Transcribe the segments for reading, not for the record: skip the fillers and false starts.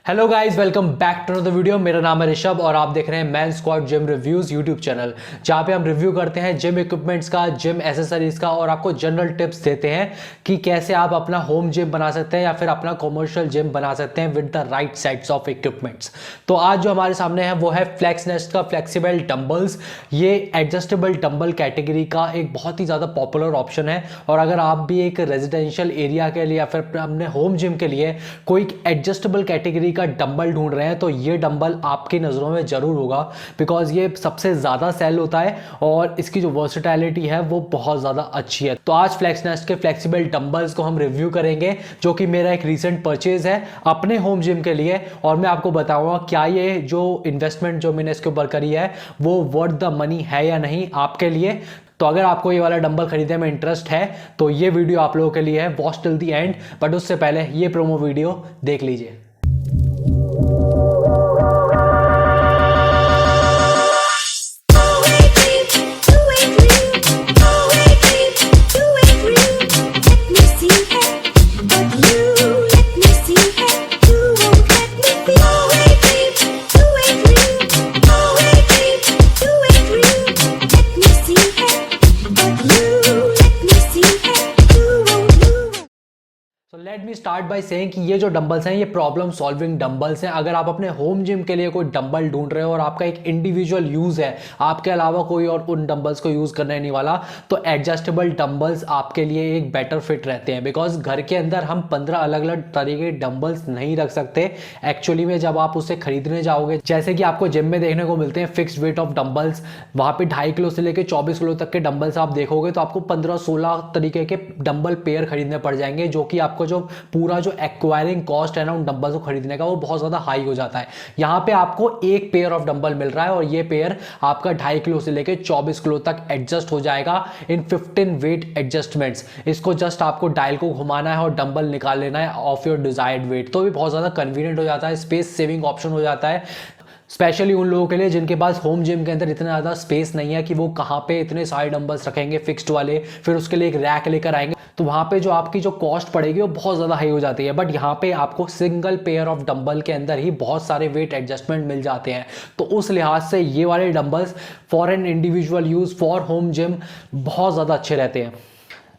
Hello guys, welcome back to another video. मेरा नाम है ऋषभ और आप देख रहे हैं man squad gym reviews YouTube channel, जहां पे हम रिव्यू करते हैं जिम इक्विपमेंट्स का, जिम एसेसरीज का और आपको जनरल टिप्स देते हैं कि कैसे आप अपना होम जिम बना सकते हैं या फिर अपना कॉमर्शियल जिम बना सकते हैं with the right sets of equipments. तो आज जो हमारे सामने है वो है फ्लेक्स नेस्ट का फ्लेक्सिबल डंबल्स। ये एडजस्टेबल डंबल कैटेगरी का एक बहुत ही ज़्यादा पॉपुलर ऑप्शन है और अगर आप भी एक रेजिडेंशियल एरिया के लिए या फिर अपने होम जिम के लिए कोई एडजस्टेबल कैटेगरी का डंबल ढूंढ रहे हैं तो ये डंबल आपकी नज़रों में जरूर होगा, बिकॉज ये सबसे ज़्यादा सेल होता है और इसकी जो वर्सेटैलिटी है वो बहुत ज़्यादा अच्छी है। तो आज फ्लेक्स नेस्ट के फ्लेक्सिबल डंबल्स को हम रिव्यू करेंगे, जो कि मेरा एक रीसेंट परचेज है अपने होम जिम के लिए, और मैं आपको बताऊंगा क्या ये जो इन्वेस्टमेंट जो मैंने इसके ऊपर करी है वो वर्थ द मनी है या नहीं आपके लिए। तो अगर आपको ये वाला डंबल खरीदने में इंटरेस्ट है तो ये वीडियो आप लोगों के लिए है, watch till the end. But उससे पहले ये प्रोमो वीडियो देख लीजिए। Let me start by saying कि ये जो डंबल्स हैं ये प्रॉब्लम सॉल्विंग डंबल्स हैं। अगर आप अपने होम जिम के लिए कोई डंबल ढूंढ रहे हो और आपका एक इंडिविजुअल यूज है, आपके अलावा कोई और उन डंबल्स को यूज करने नहीं वाला, तो एडजस्टेबल डंबल्स आपके लिए एक बेटर फिट रहते हैं। बिकॉज घर के अंदर हम 15 अलग अलग तरीके के डंबल्स नहीं रख सकते। एक्चुअली में जब आप उसे खरीदने जाओगे, जैसे कि आपको जिम में देखने को मिलते हैं फिक्स्ड वेट ऑफ डंबल्स, वहां पे 2.5 किलो से लेकर 24 किलो तक के डंबल्स आप देखोगे तो आपको 15-16 तरीके के डंबल पेयर खरीदने पड़ जाएंगे, जो कि आपको जो पूरा जो एक्वायरिंग कॉस्ट है ना उन डंबल्स को खरीदने का वो बहुत ज्यादा हाई हो जाता है। यहां पे आपको एक पेयर ऑफ डंबल मिल रहा है और ये पेयर आपका 2.5 किलो से लेकर 24 किलो तक एडजस्ट हो जाएगा इन 15 वेट एडजस्टमेंट्स। इसको जस्ट आपको डायल को घुमाना है और डंबल निकाल लेना है ऑफ योर डिजायर्ड वेट, तो भी बहुत ज्यादा कन्वीनियंट हो जाता है, स्पेस सेविंग ऑप्शन हो जाता है, स्पेशली उन लोगों के लिए जिनके पास होम जिम के अंदर इतना ज़्यादा स्पेस नहीं है कि वो कहाँ पे इतने सारे डंबल्स रखेंगे फिक्स्ड वाले, फिर उसके लिए एक रैक लेकर आएंगे, तो वहाँ पे जो आपकी जो कॉस्ट पड़ेगी वो बहुत ज़्यादा हाई हो जाती है। बट यहाँ पे आपको सिंगल पेयर ऑफ डंबल के अंदर ही बहुत सारे वेट एडजस्टमेंट मिल जाते हैं, तो उस लिहाज से ये वाले dumbbells for an individual use for home gym बहुत ज़्यादा अच्छे रहते हैं।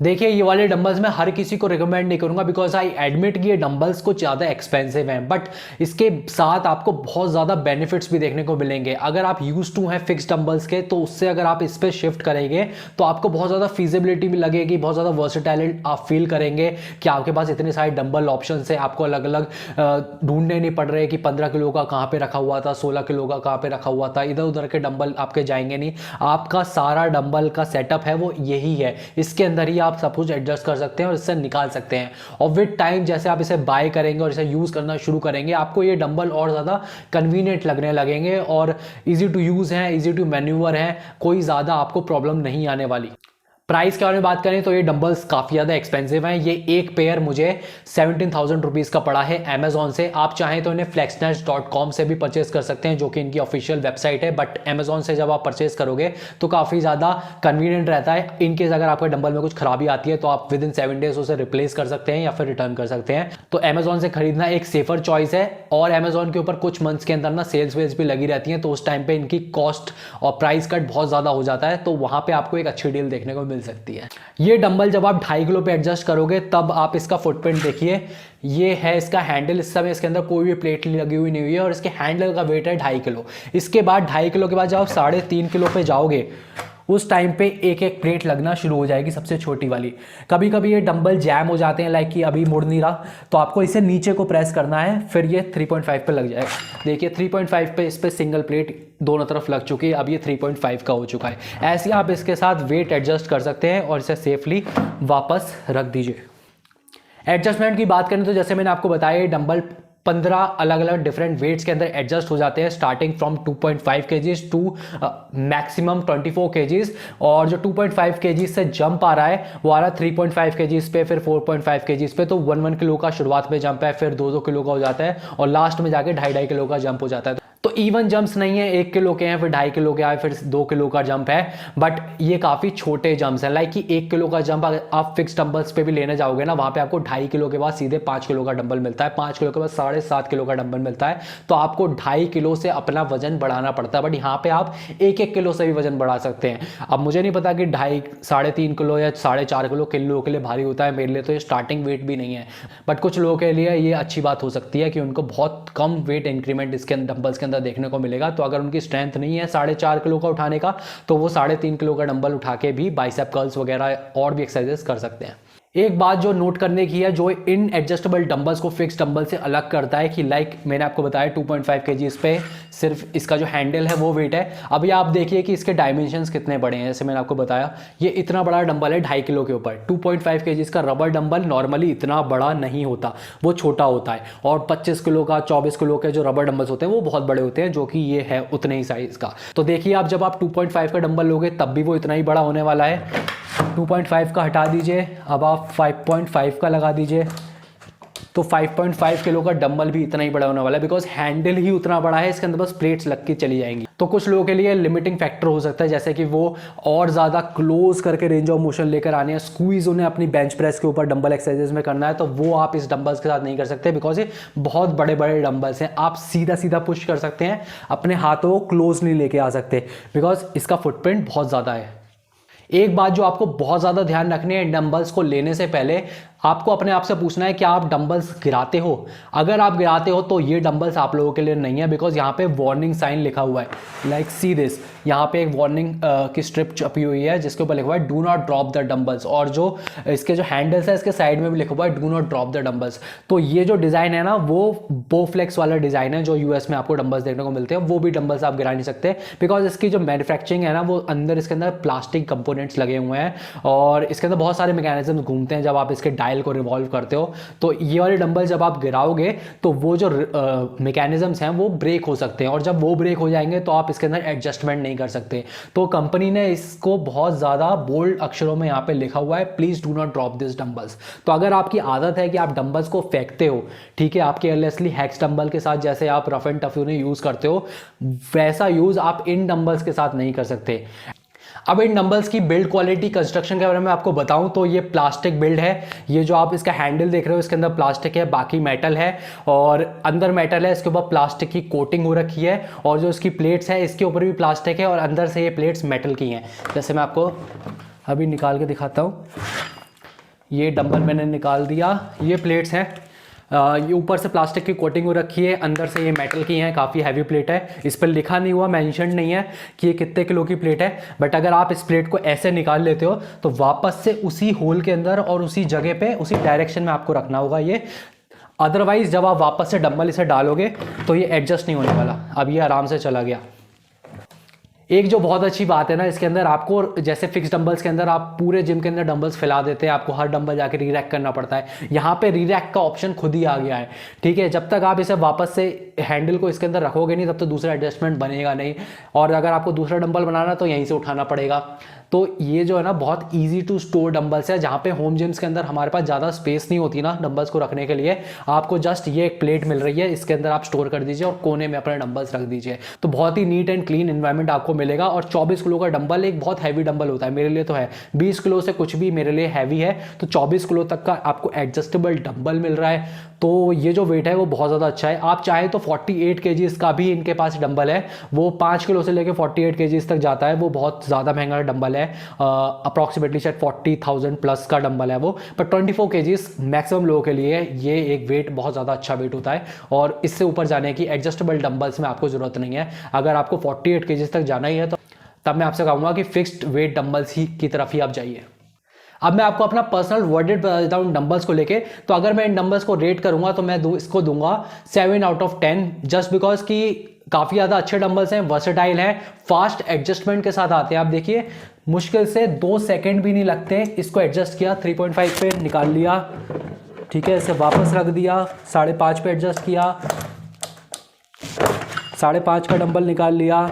देखिए, ये वाले डंबल्स मैं हर किसी को रिकमेंड नहीं करूंगा, बिकॉज आई एडमिट कि ये डंबल्स कुछ ज़्यादा एक्सपेंसिव हैं, बट इसके साथ आपको बहुत ज़्यादा बेनिफिट्स भी देखने को मिलेंगे। अगर आप यूज टू हैं फिक्स डंबल्स के, तो उससे अगर आप इस पर शिफ्ट करेंगे तो आपको बहुत ज़्यादा फीजिबिलिटी भी लगेगी, बहुत ज़्यादा वर्सेटैलिटी आप फील करेंगे कि आपके पास इतने सारे डंबल ऑप्शन है, आपको अलग अलग ढूंढने नहीं पड़ रहे कि 15 किलो का कहाँ पे रखा हुआ था, 16 किलो का कहाँ पे रखा हुआ था, इधर उधर के डंबल आपके जाएंगे नहीं। आपका सारा डंबल का सेटअप है वो यही है, इसके अंदर ही आप सब कुछ एडजस्ट कर सकते हैं और इससे निकाल सकते हैं। और विद टाइम जैसे आप इसे बाय करेंगे और इसे यूज करना शुरू करेंगे, आपको ये डंबल और ज्यादा कन्वीनियंट लगने लगेंगे और इजी टू यूज हैं, इजी टू मैन्यूवर हैं, कोई ज्यादा आपको प्रॉब्लम नहीं आने वाली। प्राइस के बारे में बात करें तो ये डंबल्स काफ़ी ज़्यादा एक्सपेंसिव हैं। ये एक पेयर मुझे 17,000 रुपीज़ का पड़ा है अमेजॉन से। आप चाहें तो इन्हें flexnest.com से भी परचेज कर सकते हैं, जो कि इनकी ऑफिशियल वेबसाइट है, बट अमेजॉन से जब आप परचेज करोगे तो काफ़ी ज़्यादा कन्वीनियंट रहता है। इनकेस अगर आपके डंबल में कुछ खराबी आती है तो आप विद इन 7 डेज उसे रिप्लेस कर सकते हैं या फिर रिटर्न कर सकते हैं। तो अमेजॉन से खरीदना एक सेफर चॉइस है, और अमेजॉन के ऊपर कुछ मंथ्स के अंदर ना सेल्स वेल्स भी लगी रहती हैं, तो उस टाइम पर इनकी कॉस्ट और प्राइस कट बहुत ज़्यादा हो जाता है, तो वहाँ पर आपको एक अच्छी डील देखने को मिल सकती है। ये डंबल जब आप 2.5 किलो पे एडजस्ट करोगे तब आप इसका फुटप्रिंट देखिए, ये है इसका हैंडल। इस समय इसके अंदर कोई भी प्लेट लगी हुई नहीं हुई है और इसके हैंडल का वेट है 2.5 किलो। इसके बाद 2.5 किलो के बाद जब आप 3.5 किलो पे जाओगे उस टाइम पे एक एक प्लेट लगना शुरू हो जाएगी, सबसे छोटी वाली। कभी कभी ये डंबल जैम हो जाते हैं, लाइक कि अभी मुड़ नहीं रहा, तो आपको इसे नीचे को प्रेस करना है, फिर ये 3.5 पे लग जाएगा। देखिए 3.5 पे इस पे सिंगल प्लेट दोनों तरफ लग चुकी है, अब ये 3.5 का हो चुका है। ऐसे आप इसके साथ वेट एडजस्ट कर सकते हैं और इसे सेफली वापस रख दीजिए। एडजस्टमेंट की बात करें तो जैसे मैंने आपको बताया, ये डंबल 15 अलग अलग डिफरेंट वेट्स के अंदर एडजस्ट हो जाते हैं, starting from 2.5 kgs to maximum 24 kgs। और जो 2.5 kgs से जंप आ रहा है वो आ रहा है 3.5 kgs पे, फिर 4.5 kgs पे, तो 1 किलो का शुरुआत में जंप है, फिर 2 किलो का हो जाता है और लास्ट में जाके 2.5 किलो का जंप हो जाता है। तो इवन जंप्स नहीं है, 1 किलो के हैं, फिर 2.5 किलो के आए, फिर 2 किलो का जंप है, बट ये काफ़ी छोटे जंप्स हैं। लाइक कि 1 किलो का जंप अगर आप फिक्स डंबल्स पे भी लेने जाओगे ना, वहाँ पे आपको 2.5 किलो के बाद सीधे 5 किलो का डंबल मिलता है, 5 किलो के बाद 7.5 किलो का डंबल मिलता है। तो आपको 2.5 किलो से अपना वजन बढ़ाना पड़ता है, बट यहाँ पे आप 1-1 किलो से भी वजन बढ़ा सकते हैं। अब मुझे नहीं पता कि 3.5 किलो या 4.5 किलो किन लोगों के लिए भारी होता है, मेरे लिए तो ये स्टार्टिंग वेट भी नहीं है, बट कुछ लोगों के लिए ये अच्छी बात हो सकती है कि उनको बहुत कम वेट इंक्रीमेंट इसके डंबल्स के अंदर देखने को मिलेगा। तो अगर उनकी स्ट्रेंथ नहीं है 4.5 किलो का उठाने का, तो वो 3.5 किलो का डंबल उठा के भी बाइसेप कर्ल्स वगैरह और भी एक्सरसाइजेस कर सकते हैं। एक बात जो नोट करने की है, जो इन एडजस्टेबल डंबल्स को फिक्स डंबल से अलग करता है, कि लाइक मैंने आपको बताया 2.5 kg पे सिर्फ इसका जो हैंडल है वो वेट है। अभी आप देखिए कि इसके डायमेंशंस कितने बड़े हैं। जैसे मैंने आपको बताया ये इतना बड़ा डंबल है 2.5 किलो के ऊपर। 2.5 kg का रबर डंबल नॉर्मली इतना बड़ा नहीं होता, वो छोटा होता है। और 25 किलो का 24 किलो के जो रबर डंबल्स होते हैं वो बहुत बड़े होते हैं, जो कि ये है उतने ही साइज का। तो देखिए आप जब आप 2.5 का डंबल लोगे तब भी वो इतना ही बड़ा होने वाला है। 2.5 का हटा दीजिए, अब आप 5.5 का लगा दीजिए, तो 5.5 किलो का डंबल भी इतना ही बड़ा होने वाला है, बिकॉज हैंडल ही उतना बड़ा है, इसके अंदर बस प्लेट्स लग के चली जाएंगी। तो कुछ लोगों के लिए लिमिटिंग फैक्टर हो सकता है, जैसे कि वो और ज़्यादा क्लोज करके रेंज ऑफ मोशन लेकर आने हैं, स्क्वीज उन्हें अपनी बेंच प्रेस के ऊपर डंबल एक्सरसाइजेस में करना है, तो वो आप इस डंबल्स के साथ नहीं कर सकते, बिकॉज ये बहुत बड़े बड़े डंबल्स हैं। आप सीधा सीधा पुश कर सकते हैं, अपने हाथों को क्लोज नहीं लेके आ सकते, बिकॉज इसका फुटप्रिंट बहुत ज़्यादा है। एक बात जो आपको बहुत ज़्यादा ध्यान रखनी है, डंबल्स को लेने से पहले आपको अपने आप से पूछना है कि आप डंबल्स गिराते हो। अगर आप गिराते हो तो ये डंबल्स आप लोगों के लिए नहीं है, बिकॉज यहाँ पे वार्निंग साइन लिखा हुआ है, लाइक सी दिस। यहाँ पे एक वार्निंग की स्ट्रिप छपी हुई है जिसके ऊपर लिखा हुआ है do not drop the dumbbells, और जो इसके जो हैंडल्स है इसके साइड में भी लिखा हुआ है do not drop the dumbbells. तो ये जो डिज़ाइन है ना, वो बोफ्लेक्स वाला डिज़ाइन है, जो यूएस में आपको डंबल्स देखने को मिलते हैं, वो भी डंबल्स आप गिरा नहीं सकते, बिकॉज इसकी जो मैन्युफैक्चरिंग है ना, वो अंदर इसके अंदर प्लास्टिक कंपोनेंट्स लगे हुए हैं, और इसके अंदर बहुत सारे मैकेनिज्म घूमते हैं जब आप इसके डायल को रिवॉल्व करते हो। तो ये वाले डंबल जब आप गिराओगे तो वो जो मैकेनिज्म्स हैं वो ब्रेक हो सकते हैं, और जब वो ब्रेक हो जाएंगे तो आप इसके अंदर एडजस्टमेंट नहीं कर सकते। तो कंपनी ने इसको बहुत ज़्यादा बोल्ड अक्षरों में यहाँ पे लिखा हुआ है, please do not drop this dumbbells. तो अगर आपकी आदत है कि आप डंबल्स को फेंकते हो, ठीक है, आप केयरलेसली हैक्स डंबल के साथ जैसे आप रफ एंड टफ उन्हें यूज़ करते हो, वैसा यूज़ आप इन डंबल्स के साथ नहीं कर सकते। अब इन डंबल्स की बिल्ड क्वालिटी, कंस्ट्रक्शन के बारे में आपको बताऊं तो ये प्लास्टिक बिल्ड है। ये जो आप इसका हैंडल देख रहे हो इसके अंदर प्लास्टिक है, बाकी मेटल है, और अंदर मेटल है, इसके ऊपर प्लास्टिक की कोटिंग हो रखी है, और जो इसकी प्लेट्स है इसके ऊपर भी प्लास्टिक है, और अंदर से ये प्लेट्स मेटल की हैं। जैसे मैं आपको अभी निकाल के दिखाता हूँ, ये डंबल मैंने निकाल दिया, ये प्लेट्स हैं, ये ऊपर से प्लास्टिक की कोटिंग हो रखी है, अंदर से ये मेटल की है, काफ़ी हैवी प्लेट है। इस पर लिखा नहीं हुआ, मेंशन नहीं है कि ये कितने किलो की प्लेट है, बट अगर आप इस प्लेट को ऐसे निकाल लेते हो तो वापस से उसी होल के अंदर और उसी जगह पे उसी डायरेक्शन में आपको रखना होगा ये। अदरवाइज जब आप वापस से डंबल इसे डालोगे तो ये एडजस्ट नहीं होने वाला। अब ये आराम से चला गया। एक जो बहुत अच्छी बात है ना इसके अंदर, आपको जैसे फिक्स डंबल्स के अंदर आप पूरे जिम के अंदर डंबल्स फैला देते हैं, आपको हर डंबल जाके रीरैक करना पड़ता है, यहाँ पे रीरैक का ऑप्शन खुद ही आ गया है। ठीक है, जब तक आप इसे वापस से हैंडल को इसके अंदर रखोगे नहीं तब तक दूसरा एडजस्टमेंट बनेगा नहीं, और अगर आपको दूसरा डंबल बनाना तो यहीं से उठाना पड़ेगा। तो ये जो है ना बहुत ईजी टू स्टोर डंबल्स है, जहाँ पे होम जिम्स के अंदर हमारे पास ज़्यादा स्पेस नहीं होती ना डंबल्स को रखने के लिए, आपको जस्ट ये एक प्लेट मिल रही है, इसके अंदर आप स्टोर कर दीजिए और कोने में अपने डंबल्स रख दीजिए, तो बहुत ही नीट एंड क्लीन एनवायरनमेंट आपको मिलेगा। और 24 किलो का डंबल एक बहुत हैवी डंबल होता है, मेरे लिए तो है, 20 किलो से कुछ भी मेरे लिए हैवी है, तो 24 किलो तक का आपको एडजस्टेबल डंबल मिल रहा है। तो ये जो वेट है वो बहुत ज़्यादा अच्छा है। आप चाहे तो 48 kgs का भी इनके पास डंबल है, वो 5 किलो से लेकर 48 kgs तक जाता है, वो बहुत ज़्यादा महंगा डंबल है, अप्रॉक्सीमेटली शायद 40,000 प्लस का डंबल है वो, पर 24 kgs मैक्सिमम लोगों के लिए ये एक वेट बहुत ज़्यादा अच्छा वेट होता है, और इससे ऊपर जाने की एडजस्टेबल डंबल्स में आपको ज़रूरत नहीं है। अगर आपको 48 kgs तक जाना ही है तो तब मैं आपसे कहूँगा कि फिक्स्ड वेट डंबल्स ही की तरफ ही आप जाइए। अब मैं आपको अपना पर्सनल वर्डेड बता देता हूँ डंबल्स को लेके। तो अगर मैं इन डंबल्स को रेट करूंगा तो मैं इसको दूंगा 7 आउट ऑफ 10, जस्ट बिकॉज कि काफ़ी ज़्यादा अच्छे डंबल्स हैं, वर्सेटाइल हैं, फास्ट एडजस्टमेंट के साथ आते हैं। आप देखिए मुश्किल से 2 सेकेंड भी नहीं लगते, इसको एडजस्ट किया 3.5 पे निकाल लिया, ठीक है, इसे वापस रख दिया, 5.5 पे एडजस्ट किया, 5.5 का डंबल निकाल लिया,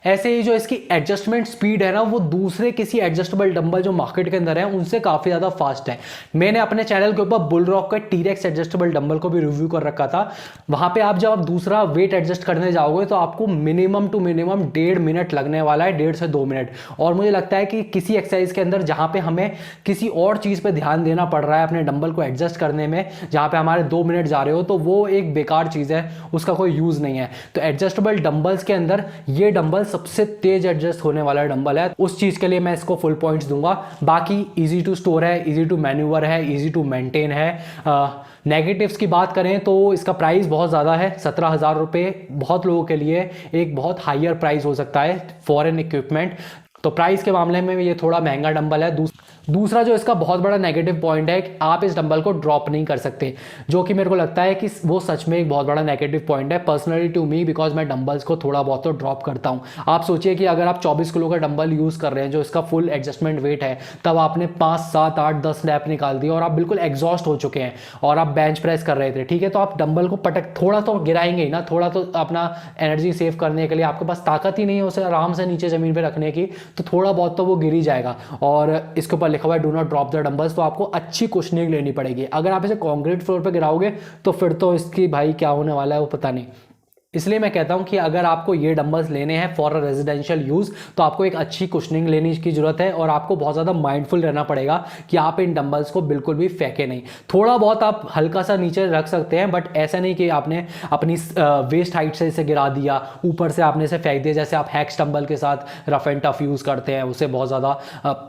ऐसे ही जो इसकी एडजस्टमेंट स्पीड है ना, वो दूसरे किसी एडजस्टेबल डंबल जो मार्केट के अंदर है उनसे काफ़ी ज़्यादा फास्ट है। मैंने अपने चैनल के ऊपर बुल रॉक का टीरेक्स एडजस्टेबल डंबल को भी रिव्यू कर रखा था। वहाँ पे आप जब आप दूसरा वेट एडजस्ट करने जाओगे तो आपको मिनिमम टू मिनिमम 1.5 मिनट लगने वाला है, 1.5 से 2 मिनट। और मुझे लगता है कि किसी एक्सरसाइज के अंदर जहाँ पे हमें किसी और चीज़ पे ध्यान देना पड़ रहा है अपने डंबल को एडजस्ट करने में, जहाँ पे हमारे 2 मिनट जा रहे हो, तो वो एक बेकार चीज़ है, उसका कोई यूज़ नहीं है। तो एडजस्टेबल डंबल्स के अंदर ये डंबल सबसे तेज एडजस्ट होने वाला डंबल है। उस चीज़ के लिए मैं इसको फुल पॉइंट्स दूंगा। बाकी इजी टू स्टोर है, इजी टू मैन्यूवर है, इजी टू मेंटेन है। नेगेटिव्स की बात करें तो इसका प्राइस बहुत ज़्यादा है, 17,000 रुपये बहुत लोगों के लिए एक बहुत हायर प्राइस हो सकता है फॉरेन इक्विपमेंट। तो प्राइस के मामले में ये थोड़ा महंगा डंबल है। दूसरा जो इसका बहुत बड़ा नेगेटिव पॉइंट है कि आप इस डंबल को ड्रॉप नहीं कर सकते, जो कि मेरे को लगता है कि वो सच में एक बहुत बड़ा नेगेटिव पॉइंट है पर्सनली टू मी, बिकॉज मैं डंबल्स को थोड़ा बहुत तो ड्रॉप करता हूँ। आप सोचिए कि अगर आप 24 किलो का डंबल यूज़ कर रहे हैं जो इसका फुल एडजस्टमेंट वेट है, तब आपने 5, 7, 8, 10 स्नैप निकाल दिए और आप बिल्कुल एग्जॉस्ट हो चुके हैं और आप बेंच प्रेस कर रहे थे, ठीक है, तो आप डंबल को पटक थोड़ा तो गिराएंगे ही ना, थोड़ा तो अपना एनर्जी सेव करने के लिए आपके पास ताकत ही नहीं है उसे आराम से नीचे ज़मीन पर रखने की, तो थोड़ा बहुत तो वो गिर ही जाएगा। और इसके ऊपर लिखा हुआ है do not drop the dumbbells, तो आपको अच्छी कुशनिंग लेनी पड़ेगी। अगर आप इसे कंक्रीट फ्लोर पे गिराओगे तो फिर तो इसकी भाई क्या होने वाला है वो पता नहीं। इसलिए मैं कहता हूं कि अगर आपको ये डंबल्स लेने हैं फॉर अ रेजिडेंशियल यूज़ तो आपको एक अच्छी कुशनिंग लेने की जरूरत है और आपको बहुत ज़्यादा माइंडफुल रहना पड़ेगा कि आप इन डंबल्स को बिल्कुल भी फेंके नहीं। थोड़ा बहुत आप हल्का सा नीचे रख सकते हैं, बट ऐसा नहीं कि आपने अपनी वेस्ट हाइट से इसे गिरा दिया, ऊपर से आपने इसे फेंक दिया, जैसे आप हैक्स डंबल के साथ रफ एंड टफ यूज़ करते हैं, उसे बहुत ज़्यादा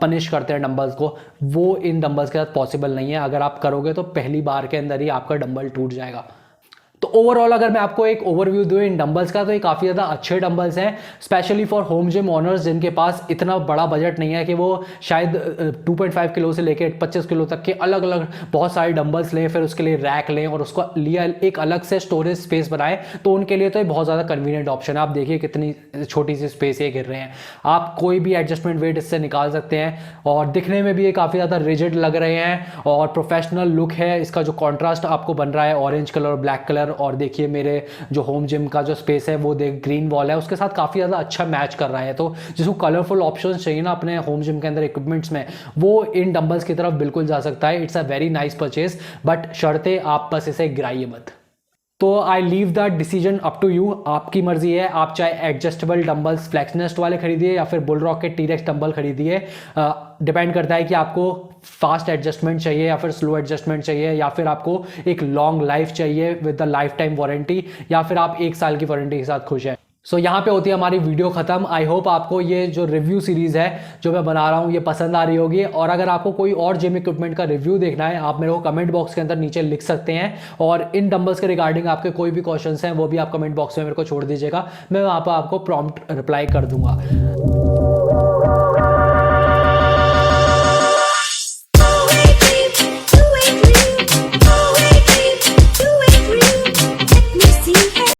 पनिश करते हैं डंबल्स को। वो इन डंबल्स के साथ पॉसिबल नहीं है। अगर आप करोगे तो पहली बार के अंदर ही आपका डंबल टूट जाएगा। तो ओवरऑल अगर मैं आपको एक ओवरव्यू दूं इन डंबल्स का, तो ये काफ़ी ज़्यादा अच्छे डंबल्स हैं, specially for home gym owners जिनके पास इतना बड़ा बजट नहीं है कि वो शायद 2.5 किलो से लेकर 25 किलो तक के अलग अलग बहुत सारे डंबल्स लें, फिर उसके लिए रैक लें और उसको लिए एक अलग से स्टोरेज स्पेस बनाएं। तो उनके लिए तो ये बहुत ज़्यादा कन्वीनियंट ऑप्शन है। आप देखिए कितनी छोटी सी स्पेस ये गिर रहे हैं, आप कोई भी एडजस्टमेंट वेट इससे निकाल सकते हैं और दिखने में भी ये काफ़ी ज़्यादा रिजिड लग रहे हैं और प्रोफेशनल लुक है। इसका जो कॉन्ट्रास्ट आपको बन रहा है ऑरेंज कलर और ब्लैक कलर, और देखिए मेरे जो होम जिम का जो स्पेस है वो देख ग्रीन वॉल है, उसके साथ काफ़ी ज़्यादा अच्छा मैच कर रहा है। तो जिसको कलरफुल ऑप्शंस चाहिए ना अपने होम जिम के अंदर इक्विपमेंट्स में, वो इन डंबल्स की तरफ बिल्कुल जा सकता है। It's a very nice purchase, but शर्तें आप बस इसे गिराइए मत। तो I leave the decision up to you, आपकी मर्जी है। आप चाहे एडजस्टेबल डंबल्स फ्लेक्सनेस्ट वाले खरीदिए या फिर बुल रॉक के टीरेक्स डंबल खरीदिए। डिपेंड करता है कि आपको फास्ट एडजस्टमेंट चाहिए या फिर स्लो एडजस्टमेंट चाहिए, या फिर आपको एक लॉन्ग लाइफ चाहिए with the life time warranty, या फिर आप 1 साल की वारंटी के साथ खुश हैं। सो यहाँ पे होती है हमारी वीडियो खत्म। आई होप आपको ये जो रिव्यू सीरीज़ है जो मैं बना रहा हूँ ये पसंद आ रही होगी, और अगर आपको कोई और जिम इक्विपमेंट का रिव्यू देखना है आप मेरे को कमेंट बॉक्स के अंदर नीचे लिख सकते हैं, और इन डंबल्स के रिगार्डिंग आपके कोई भी क्वेश्चंस हैं वो भी आप कमेंट बॉक्स में मेरे को छोड़ दीजिएगा, मैं वहाँ पर आपको प्रॉम्प्ट रिप्लाई कर दूंगा।